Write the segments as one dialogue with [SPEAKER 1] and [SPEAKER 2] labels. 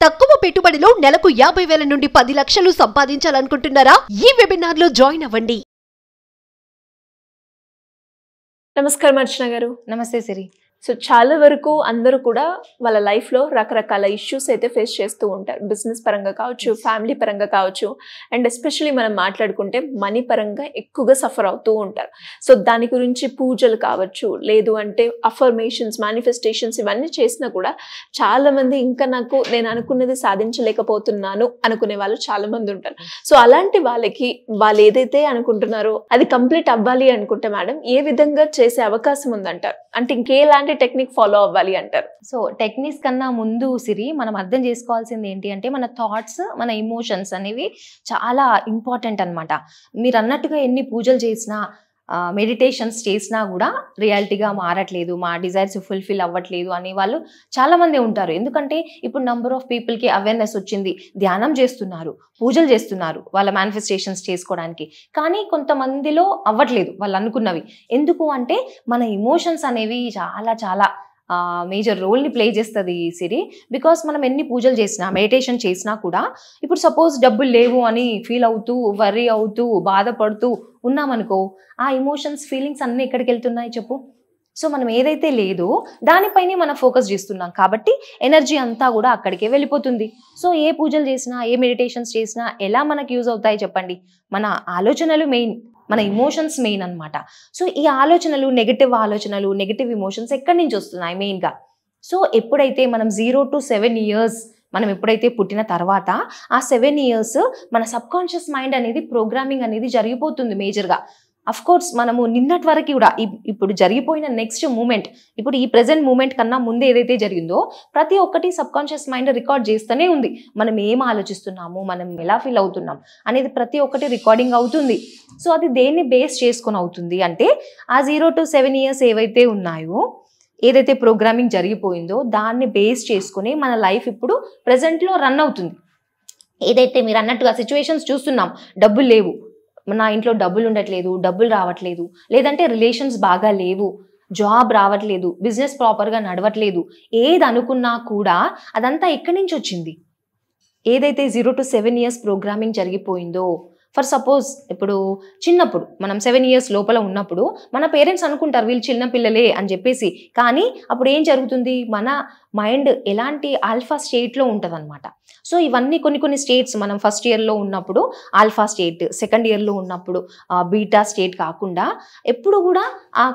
[SPEAKER 1] తక్కువ పెట్టుబడిలో నెలకు 50,000 నుండి 10 లక్షలు సంపాదించాలనుకుంటున్నారా? ఈ వెబినార్ లో జాయిన్ అవ్వండి.
[SPEAKER 2] నమస్కారం అర్చన గారు.
[SPEAKER 3] నమస్తే సిరి.
[SPEAKER 2] సో చాలా వరకు అందరూ కూడా వాళ్ళ లైఫ్లో రకరకాల ఇష్యూస్ అయితే ఫేస్ చేస్తూ ఉంటారు. బిజినెస్ పరంగా కావచ్చు, ఫ్యామిలీ పరంగా కావచ్చు, అండ్ ఎస్పెషలీ మనం మాట్లాడుకుంటే మనీ పరంగా ఎక్కువగా సఫర్ అవుతూ ఉంటారు. సో దాని గురించి పూజలు కావచ్చు, లేదు అంటే అఫర్మేషన్స్, మేనిఫెస్టేషన్స్ ఇవన్నీ చేసినా కూడా చాలామంది ఇంకా నేను అనుకున్నది సాధించలేకపోతున్నాను అనుకునే వాళ్ళు చాలామంది ఉంటారు. సో అలాంటి వాళ్ళకి వాళ్ళు ఏదైతే అనుకుంటున్నారో అది కంప్లీట్ అవ్వాలి అనుకుంటే మేడం ఏ విధంగా చేసే అవకాశం ఉందంటారు? అంటే ఇంకేలాంటి టెక్నిక్ ఫాలో అవ్వాలి అంటారు?
[SPEAKER 3] సో టెక్నిక్స్ కన్నా ముందు సిరి మనం అర్థం చేసుకోవాల్సింది ఏంటి అంటే మన థాట్స్, మన ఎమోషన్స్ అనేవి చాలా ఇంపార్టెంట్ అనమాట. మీరు అన్నట్టుగా ఎన్ని పూజలు చేసినా, మెడిటేషన్స్ చేసినా కూడా రియాలిటీగా మారట్లేదు, మా డిజైర్స్ ఫుల్ఫిల్ అవ్వట్లేదు అనే వాళ్ళు చాలామంది ఉంటారు. ఎందుకంటే ఇప్పుడు నంబర్ ఆఫ్ పీపుల్కి అవేర్నెస్ వచ్చింది, ధ్యానం చేస్తున్నారు, పూజలు చేస్తున్నారు వాళ్ళ మేనిఫెస్టేషన్స్ చేసుకోవడానికి. కానీ కొంతమందిలో అవ్వట్లేదు వాళ్ళు అనుకున్నవి. ఎందుకు అంటే మన ఎమోషన్స్ అనేవి చాలా చాలా మేజర్ రోల్ని ప్లే చేస్తుంది సిరి. బికాస్ మనం ఎన్ని పూజలు చేసినా, మెడిటేషన్ చేసినా కూడా ఇప్పుడు సపోజ్ డబ్బులు లేవు అని ఫీల్ అవుతూ, వర్రీ అవుతూ, బాధపడుతూ ఉన్నామనుకో, ఆ ఎమోషన్స్, ఫీలింగ్స్ అన్నీ ఎక్కడికి వెళ్తున్నాయి చెప్పు? సో మనం ఏదైతే లేదో దానిపైనే మనం ఫోకస్ చేస్తున్నాం కాబట్టి ఎనర్జీ అంతా కూడా అక్కడికే వెళ్ళిపోతుంది. సో ఏ పూజలు చేసినా, ఏ మెడిటేషన్స్ చేసినా ఎలా మనకు యూజ్ అవుతాయి చెప్పండి? మన ఆలోచనలు మెయిన్, మన ఎమోషన్స్ మెయిన్ అనమాట. సో ఈ ఆలోచనలు, నెగటివ్ ఎమోషన్స్ ఎక్కడి నుంచి వస్తున్నాయి మెయిన్గా? సో ఎప్పుడైతే మనం 0 to 7 years మనం ఎప్పుడైతే పుట్టిన తర్వాత ఆ 7 years మన సబ్కాన్షియస్ మైండ్ అనేది ప్రోగ్రామింగ్ అనేది జరిగిపోతుంది మేజర్గా. అఫ్ కోర్స్ మనము నిన్నటి వరకు కూడా ఇప్పుడు జరిగిపోయిన నెక్స్ట్ మూమెంట్, ఇప్పుడు ఈ ప్రెజెంట్ మూమెంట్ కన్నా ముందు ఏదైతే జరిగిందో ప్రతి ఒక్కటి సబ్కాన్షియస్ మైండ్ రికార్డ్ చేస్తూనే ఉంది. మనం ఏం ఆలోచిస్తున్నాము, మనం ఎలా ఫీల్ అవుతున్నాం అనేది ప్రతి ఒక్కటి రికార్డింగ్ అవుతుంది. సో అది దేన్ని బేస్ చేసుకొని అవుతుంది అంటే ఆ 0 to 7 years ఏవైతే ఉన్నాయో, ఏదైతే ప్రోగ్రామింగ్ జరిగిపోయిందో దాన్ని బేస్ చేసుకుని మన లైఫ్ ఇప్పుడు ప్రజెంట్లో రన్ అవుతుంది. ఏదైతే మీరు అన్నట్టుగా సిచ్యువేషన్స్ చూస్తున్నాం, డబ్బులు లేవు, నా ఇంట్లో డబ్బులు ఉండట్లేదు, డబ్బులు రావట్లేదు, లేదంటే రిలేషన్స్ బాగా లేవు, జాబ్ రావట్లేదు, బిజినెస్ ప్రాపర్గా నడవట్లేదు, ఏది అనుకున్నా కూడా అదంతా ఎక్కడి నుంచి వచ్చింది? ఏదైతే 0 to 7 years ప్రోగ్రామింగ్ జరిగిపోయిందో, ఫర్ సపోజ్ ఇప్పుడు చిన్నప్పుడు మనం 7 years లోపల ఉన్నప్పుడు మన పేరెంట్స్ అనుకుంటారు వీళ్ళు చిన్న పిల్లలే అని చెప్పేసి. కానీ అప్పుడు ఏం జరుగుతుంది? మన మైండ్ ఎలాంటి ఆల్ఫా స్టేట్లో ఉంటుంది అనమాట. సో ఇవన్నీ కొన్ని స్టేట్స్, మనం ఫస్ట్ ఇయర్లో ఉన్నప్పుడు ఆల్ఫా స్టేట్, సెకండ్ ఇయర్లో ఉన్నప్పుడు బీటా స్టేట్ కాకుండా ఎప్పుడు కూడా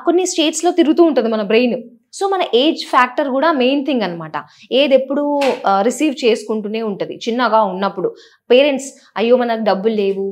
[SPEAKER 3] కొన్ని స్టేట్స్లో తిరుగుతూ ఉంటుంది మన బ్రెయిన్. సో మన ఏజ్ ఫ్యాక్టర్ కూడా మెయిన్ థింగ్ అనమాట. ఏది ఎప్పుడు రిసీవ్ చేసుకుంటూనే ఉంటుంది. చిన్నగా ఉన్నప్పుడు పేరెంట్స్ అయ్యో మనకు డబ్బులు లేవు,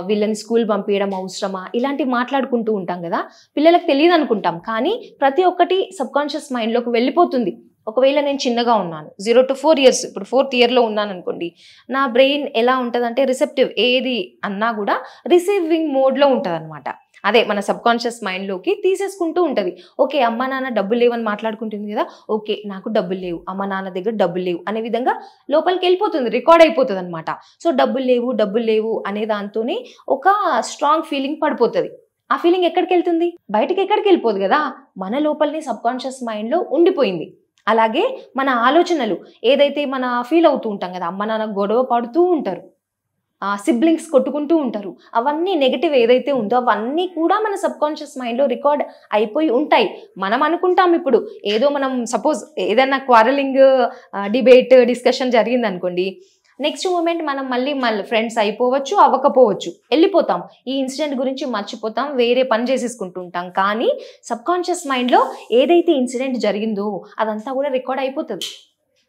[SPEAKER 3] వీళ్ళని స్కూల్ పంపించడం అవసరమా, ఇలాంటివి మాట్లాడుకుంటూ ఉంటాం కదా. పిల్లలకు తెలియదు అనుకుంటాం, కానీ ప్రతి ఒక్కటి సబ్కాన్షియస్ మైండ్లోకి వెళ్ళిపోతుంది. ఒకవేళ నేను చిన్నగా ఉన్నాను, 0 to 4 years, ఇప్పుడు 4th yearలో ఉన్నాను అనుకోండి, నా బ్రెయిన్ ఎలా ఉంటుంది అంటే రిసెప్టివ్, ఏది అన్నా కూడా రిసీవింగ్ మోడ్లో ఉంటుంది అనమాట. అదే మన సబ్కాన్షియస్ మైండ్లోకి తీసేసుకుంటూ ఉంటుంది. ఓకే, అమ్మ నాన్న డబ్బులు లేవు అని మాట్లాడుకుంటుంది కదా, ఓకే నాకు డబ్బులు లేవు, అమ్మ నాన్న దగ్గర డబ్బులు లేవు అనే విధంగా లోపలికి వెళ్ళిపోతుంది, రికార్డ్ అయిపోతుంది అనమాట. సో డబ్బులు లేవు అనే దాంతోనే ఒక స్ట్రాంగ్ ఫీలింగ్ పడిపోతుంది. ఆ ఫీలింగ్ ఎక్కడికి వెళ్తుంది? బయటకి ఎక్కడికి వెళ్ళిపోదు కదా, మన లోపలనే సబ్కాన్షియస్ మైండ్లో ఉండిపోయింది. అలాగే మన ఆలోచనలు ఏదైతే మన ఫీల్ అవుతూ ఉంటాం కదా, అమ్మ నాన్న గొడవ పడుతూ ఉంటారు, సిబ్లింగ్స్ కొట్టుకుంటూ ఉంటారు, అవన్నీ నెగిటివ్ ఏదైతే ఉందో అవన్నీ కూడా మన సబ్కాన్షియస్ మైండ్లో రికార్డ్ అయిపోయి ఉంటాయి. మనం అనుకుంటాం ఇప్పుడు ఏదో మనం సపోజ్ ఏదైనా క్వారలింగ్, డిబేట్, డిస్కషన్ జరిగింది అనుకోండి, నెక్స్ట్ మూమెంట్ మనం మళ్ళీ ఫ్రెండ్స్ అయిపోవచ్చు, అవ్వకపోవచ్చు, వెళ్ళిపోతాం, ఈ ఇన్సిడెంట్ గురించి మర్చిపోతాం, వేరే పని చేసేసుకుంటూ ఉంటాం. కానీ సబ్కాన్షియస్ మైండ్లో ఏదైతే ఇన్సిడెంట్ జరిగిందో అదంతా కూడా రికార్డ్ అయిపోతుంది.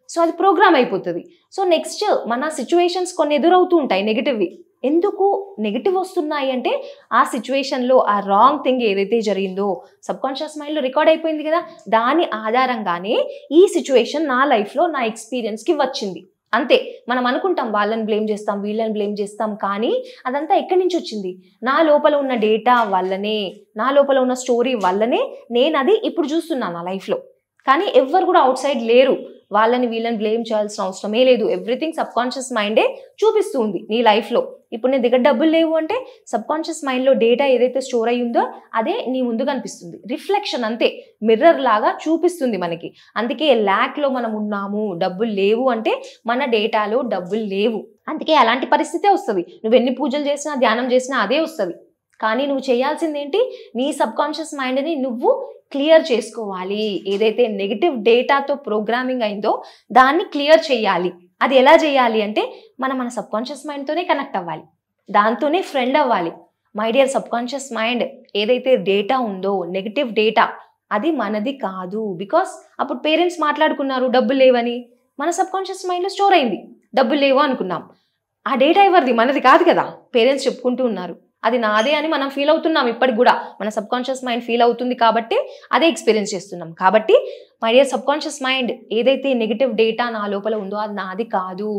[SPEAKER 3] సో అది ప్రోగ్రామ్ అయిపోతుంది. సో నెక్స్ట్ మన సిచ్యువేషన్స్ కొన్ని ఎదురవుతూ ఉంటాయి నెగిటివ్వి. ఎందుకు నెగిటివ్ వస్తున్నాయి అంటే ఆ సిచ్యువేషన్లో ఆ రాంగ్ థింగ్ ఏదైతే జరిగిందో సబ్కాన్షియస్ మైండ్లో రికార్డ్ అయిపోయింది కదా, దాని ఆధారంగానే ఈ సిచ్యువేషన్ నా లైఫ్లో, నా ఎక్స్పీరియన్స్కి వచ్చింది. అంతే. మనం అనుకుంటాం వాళ్ళని బ్లేమ్ చేస్తాం, వీళ్ళని బ్లేమ్ చేస్తాం, కానీ అదంతా ఎక్కడి నుంచి వచ్చింది? నా లోపల ఉన్న డేటా వల్లనే, నా లోపల ఉన్న స్టోరీ వల్లనే నేను అది ఇప్పుడు చూస్తున్నాను నా లైఫ్లో. కానీ ఎవ్వరు కూడా అవుట్ సైడ్ లేరు, వాళ్ళని వీళ్ళని బ్లేమ్ చేయాల్సిన అవసరమే లేదు. ఎవ్రీథింగ్ సబ్ కాన్షియస్ మైండే చూపిస్తుంది నీ లైఫ్లో. ఇప్పుడు నీ దగ్గర డబ్బులు లేవు అంటే సబ్ కాన్షియస్ మైండ్లో డేటా ఏదైతే స్టోర్ అయ్యి ఉందో అదే నీ ముందు కనిపిస్తుంది. రిఫ్లెక్షన్ అంతే, మిర్రర్ లాగా చూపిస్తుంది మనకి. అందుకే ల్యాక్లో మనం ఉన్నాము, డబ్బులు లేవు అంటే మన డేటాలో డబ్బులు లేవు. అందుకే అలాంటి పరిస్థితే వస్తుంది. నువ్వు ఎన్ని పూజలు చేసినా ధ్యానం చేసినా అదే వస్తుంది. కానీ నువ్వు చేయాల్సింది ఏంటి, నీ సబ్ కాన్షియస్ మైండ్ని నువ్వు క్లియర్ చేసుకోవాలి. ఏదైతే నెగిటివ్ డేటాతో ప్రోగ్రామింగ్ అయిందో దాన్ని క్లియర్ చేయాలి. అది ఎలా చేయాలి అంటే మన సబ్ కాన్షియస్ మైండ్తోనే కనెక్ట్ అవ్వాలి, దాంతోనే ఫ్రెండ్ అవ్వాలి. My dear sub conscious mind, ఏదైతే డేటా ఉందో నెగిటివ్ డేటా అది మనది కాదు. బికాస్ అప్పుడు పేరెంట్స్ మాట్లాడుకున్నారు డబ్బులు లేవని, మన సబ్ కాన్షియస్ మైండ్లో స్టోర్ అయింది, డబ్బులు లేవు అనుకున్నాం. ఆ డేటా ఎవరిది, మనది కాదు కదా. పేరెంట్స్ చెప్పుకుంటూ ఉన్నారు అది నాదే అని మనం ఫీల్ అవుతున్నాం. ఇప్పటికి కూడా మన సబ్ కాన్షియస్ మైండ్ ఫీల్ అవుతుంది కాబట్టి అదే ఎక్స్పీరియన్స్ చేస్తున్నాం. కాబట్టి my dear sub conscious mind, ఏదైతే నెగిటివ్ డేటా నా లోపల ఉందో అది నాది కాదు,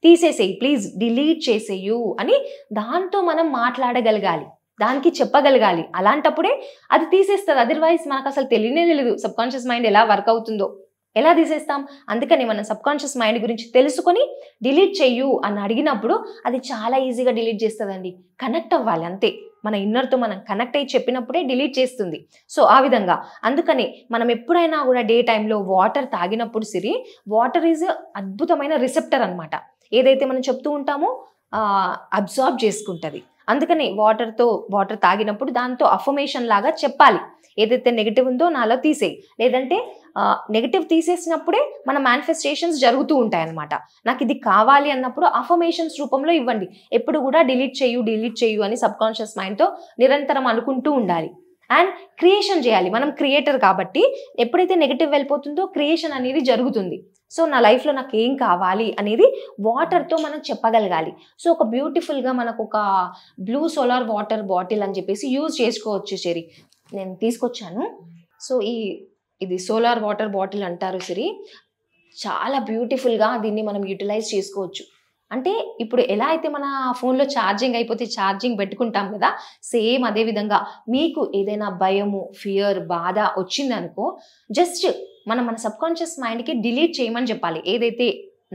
[SPEAKER 3] తీసేసేయి ప్లీజ్, డిలీట్ చేసేయు అని దాంతో మనం మాట్లాడగలగాలి, దానికి చెప్పగలగాలి. అలాంటప్పుడే అది తీసేస్తుంది. అదర్వైజ్ మనకు అసలు తెలియనే తెలియదు సబ్ కాన్షియస్ మైండ్ ఎలా వర్క్ అవుతుందో. ఎలా తీసేస్తాం? అందుకని మనం సబ్ కాన్షియస్ మైండ్ గురించి తెలుసుకొని డిలీట్ చెయ్యు అని అడిగినప్పుడు అది చాలా ఈజీగా డిలీట్ చేస్తుందండి. కనెక్ట్ అవ్వాలి అంతే, మన ఇన్నర్తో మనం కనెక్ట్ అయ్యి చెప్పినప్పుడే డిలీట్ చేస్తుంది. సో ఆ విధంగా అందుకని మనం ఎప్పుడైనా కూడా డే టైంలో వాటర్ తాగినప్పుడు సిరి, వాటర్ ఈజ్ అద్భుతమైన రిసెప్టర్ అనమాట. ఏదైతే మనం చెప్తూ ఉంటామో అబ్జార్బ్ చేసుకుంటుంది. అందుకని వాటర్ తాగినప్పుడు దాంతో అఫర్మేషన్ లాగా చెప్పాలి. ఏదైతే నెగిటివ్ ఉందో నాలో తీసేయి, లేదంటే నెగిటివ్ తీసేసినప్పుడే మన మేనిఫెస్టేషన్స్ జరుగుతూ ఉంటాయి అన్నమాట. నాకు ఇది కావాలి అన్నప్పుడు అఫర్మేషన్స్ రూపంలో ఇవ్వండి. ఎప్పుడు కూడా డిలీట్ చేయు అని సబ్ కాన్షియస్ మైండ్తో నిరంతరం అనుకుంటూ ఉండాలి. అండ్ క్రియేషన్ చేయాలి. మనం క్రియేటర్ కాబట్టి ఎప్పుడైతే నెగిటివ్ వెళ్ళిపోతుందో క్రియేషన్ అనేది జరుగుతుంది. సో నా లైఫ్లో నాకు ఏం కావాలి అనేది వాటర్తో మనం చెప్పగలగాలి. సో ఒక బ్యూటిఫుల్గా మనకు ఒక బ్లూ సోలార్ వాటర్ బాటిల్ అని చెప్పేసి యూజ్ చేసుకోవచ్చు సిరి. నేను తీసుకొచ్చాను. సో ఇది సోలార్ వాటర్ బాటిల్ అంటారు సిరి. చాలా బ్యూటిఫుల్గా దీన్ని మనం యూటిలైజ్ చేసుకోవచ్చు. అంటే ఇప్పుడు ఎలా అయితే మన ఫోన్లో ఛార్జింగ్ అయిపోతే ఛార్జింగ్ పెట్టుకుంటాం కదా, సేమ్ అదే విధంగా మీకు ఏదైనా భయము, ఫియర్, బాధ వచ్చిందనుకో, జస్ట్ మన సబ్ కాన్షియస్ మైండ్కి డిలీట్ చేయమని చెప్పాలి. ఏదైతే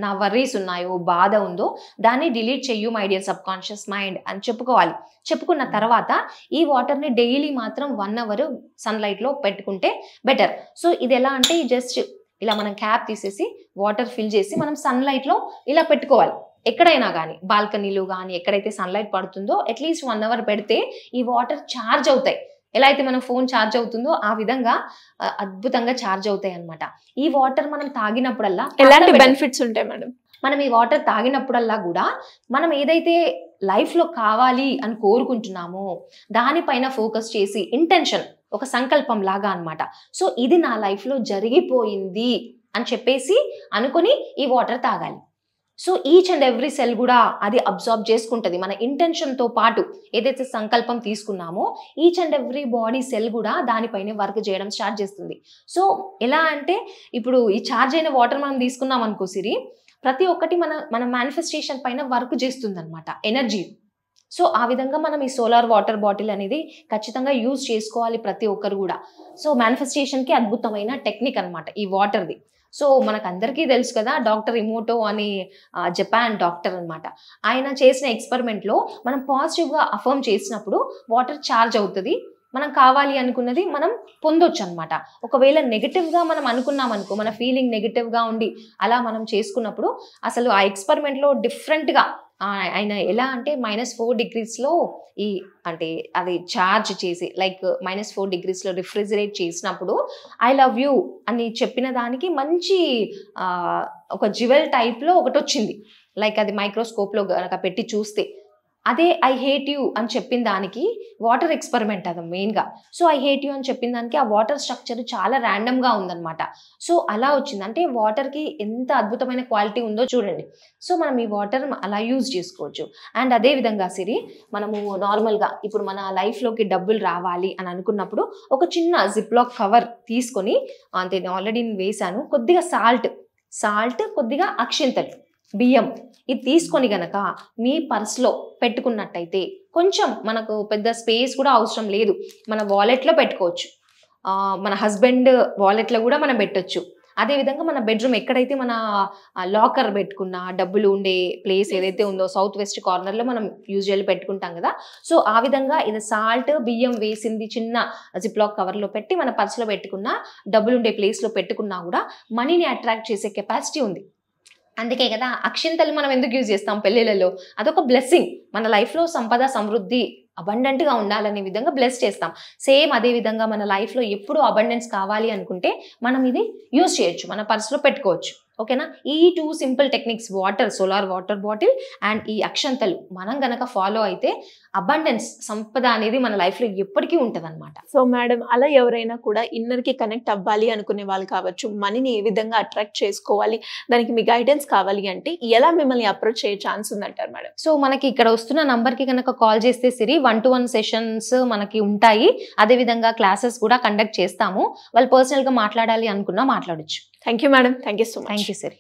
[SPEAKER 3] నా వర్రీస్ ఉన్నాయో, బాధ ఉందో దాన్ని డిలీట్ చెయ్యు my dear sub conscious mind అని చెప్పుకోవాలి. చెప్పుకున్న తర్వాత ఈ వాటర్ని డైలీ మాత్రం 1 hour సన్లైట్లో పెట్టుకుంటే బెటర్. సో ఇది ఎలా అంటే జస్ట్ ఇలా మనం క్యాప్ తీసేసి వాటర్ ఫిల్ చేసి మనం సన్లైట్లో ఇలా పెట్టుకోవాలి. ఎక్కడైనా కానీ బాల్కనీలో కానీ ఎక్కడైతే సన్లైట్ పడుతుందో అట్లీస్ట్ 1 hour పెడితే ఈ వాటర్ ఛార్జ్ అవుతాయి. ఎలా అయితే మన ఫోన్ ఛార్జ్ అవుతుందో ఆ విధంగా అద్భుతంగా ఛార్జ్ అవుతాయి అన్నమాట. ఈ వాటర్ మనం తాగినప్పుడల్లా
[SPEAKER 2] ఎలాంటి బెనిఫిట్స్ ఉంటాయి మేడం?
[SPEAKER 3] మనం ఈ వాటర్ తాగినప్పుడల్లా కూడా మనం ఏదైతే లైఫ్లో కావాలి అని కోరుకుంటున్నామో దానిపైన ఫోకస్ చేసి, ఇంటెన్షన్ ఒక సంకల్పం లాగా అన్నమాట. సో ఇది నా లైఫ్లో జరిగిపోయింది అని చెప్పేసి అనుకుని ఈ వాటర్ తాగాలి. So each and every cell కూడా అది అబ్జార్బ్ చేసుకుంటుంది. మన ఇంటెన్షన్తో పాటు ఏదైతే సంకల్పం తీసుకున్నామో each and every body cell కూడా దానిపైనే వర్క్ చేయడం స్టార్ట్ చేస్తుంది. సో ఎలా అంటే ఇప్పుడు ఈ ఛార్జ్ అయిన వాటర్ మనం తీసుకున్నాం అనుకో సిరి, ప్రతి ఒక్కటి మన మేనిఫెస్టేషన్ పైన వర్క్ చేస్తుంది అనమాట, ఎనర్జీ. సో ఆ విధంగా మనం ఈ సోలార్ వాటర్ బాటిల్ అనేది ఖచ్చితంగా యూజ్ చేసుకోవాలి ప్రతి ఒక్కరు కూడా. సో మేనిఫెస్టేషన్కి అద్భుతమైన టెక్నిక్ అనమాట ఈ వాటర్ది. సో మనకు అందరికీ తెలుసు కదా, డాక్టర్ ఇమోటో అని జపాన్ డాక్టర్ అనమాట. ఆయన చేసిన ఎక్స్పెరిమెంట్లో మనం పాజిటివ్గా అఫర్మ్ చేసినప్పుడు వాటర్ ఛార్జ్ అవుతుంది, మనం కావాలి అనుకున్నది మనం పొందొచ్చు అనమాట. ఒకవేళ నెగిటివ్గా మనం అనుకున్నాం అనుకో, మన ఫీలింగ్ నెగిటివ్గా ఉండి అలా మనం చేసుకున్నప్పుడు అసలు ఆ ఎక్స్పెరిమెంట్లో డిఫరెంట్గా ఆయన ఎలా అంటే -4 degreesలో అంటే అది ఛార్జ్ చేసి లైక్ -4 degreesలో రిఫ్రిజిరేట్ చేసినప్పుడు ఐ లవ్ యూ అని చెప్పిన దానికి మంచి ఒక జ్యువెల్ టైప్లో ఒకటి వచ్చింది. లైక్ అది మైక్రోస్కోప్లో కనుక పెట్టి చూస్తే అదే ఐ హేట్ యూ అని చెప్పిన దానికి వాటర్ ఎక్స్పెరిమెంట్ అది మెయిన్గా. సో ఐ హేట్ యూ అని చెప్పిన దానికి ఆ వాటర్ స్ట్రక్చర్ చాలా ర్యాండమ్గా ఉందన్నమాట. సో అలా వచ్చింది. అంటే వాటర్కి ఎంత అద్భుతమైన క్వాలిటీ ఉందో చూడండి. సో మనం ఈ వాటర్ అలా యూజ్ చేసుకోవచ్చు. అండ్ అదేవిధంగా సిరి, మనము నార్మల్గా ఇప్పుడు మన లైఫ్లోకి డబ్బులు రావాలి అని అనుకున్నప్పుడు ఒక చిన్న జిప్లాక్ కవర్ తీసుకొని, అంటే నేను ఆల్రెడీ వేసాను, కొద్దిగా సాల్ట్ కొద్దిగా అక్షింతలు, బియ్యం ఇది తీసుకొని గనక మీ పర్స్లో పెట్టుకున్నట్టయితే కొంచెం మనకు పెద్ద స్పేస్ కూడా అవసరం లేదు, మన వాలెట్లో పెట్టుకోవచ్చు, మన హస్బెండ్ వాలెట్లో కూడా మనం పెట్టొచ్చు. అదేవిధంగా మన బెడ్రూమ్ ఎక్కడైతే మన లాకర్ పెట్టుకున్న డబ్బులు ఉండే ప్లేస్ ఏదైతే ఉందో సౌత్ వెస్ట్ కార్నర్లో మనం యూజువల్లీ పెట్టుకుంటాం కదా. సో ఆ విధంగా ఇది సాల్ట్ బియ్యం వేసింది చిన్న జిప్లాక్ కవర్లో పెట్టి మన పర్సులో పెట్టుకున్న డబ్బులు ఉండే ప్లేస్లో పెట్టుకున్నా కూడా మనీని అట్రాక్ట్ చేసే కెపాసిటీ ఉంది. అందుకే కదా అక్షింతలు మనం ఎందుకు యూజ్ చేస్తాం పెళ్ళిళ్ళలో, అదొక బ్లెస్సింగ్. మన లైఫ్లో సంపద సమృద్ధి అబండెంట్గా ఉండాలనే విధంగా బ్లెస్ చేస్తాం. సేమ్ అదే విధంగా మన లైఫ్లో ఎప్పుడు అబండెన్స్ కావాలి అనుకుంటే మనం ఇది యూజ్ చేయొచ్చు, మన పర్సులో పెట్టుకోవచ్చు. ఓకేనా. ఈ 2 simple techniques, water, solar water bottle and ఈ అక్షంతలు మనం గనక ఫాలో అయితే అబండెన్స్ సంపద అనేది మన లైఫ్లో ఎప్పటికీ ఉంటుంది అనమాట.
[SPEAKER 2] సో మేడం, అలా ఎవరైనా కూడా ఇన్నర్కి కనెక్ట్ అవ్వాలి అనుకునే వాళ్ళు కావచ్చు, మనీని ఏ విధంగా అట్రాక్ట్ చేసుకోవాలి, దానికి మీ గైడెన్స్ కావాలి అంటే ఎలా మిమ్మల్ని అప్రోచ్ చేయ ఛాన్స్ ఉందంటారు మేడం?
[SPEAKER 3] సో మనకి ఇక్కడ వస్తున్న నంబర్కి కనుక కాల్ చేస్తే సిరి 1-to-1 సెషన్స్ మనకి ఉంటాయి. అదేవిధంగా క్లాసెస్ కూడా కండక్ట్ చేస్తాము. వాళ్ళు పర్సనల్గా మాట్లాడాలి అనుకున్నా మాట్లాడొచ్చు.
[SPEAKER 2] Thank you madam. Thank you so much.
[SPEAKER 3] Thank you Siri.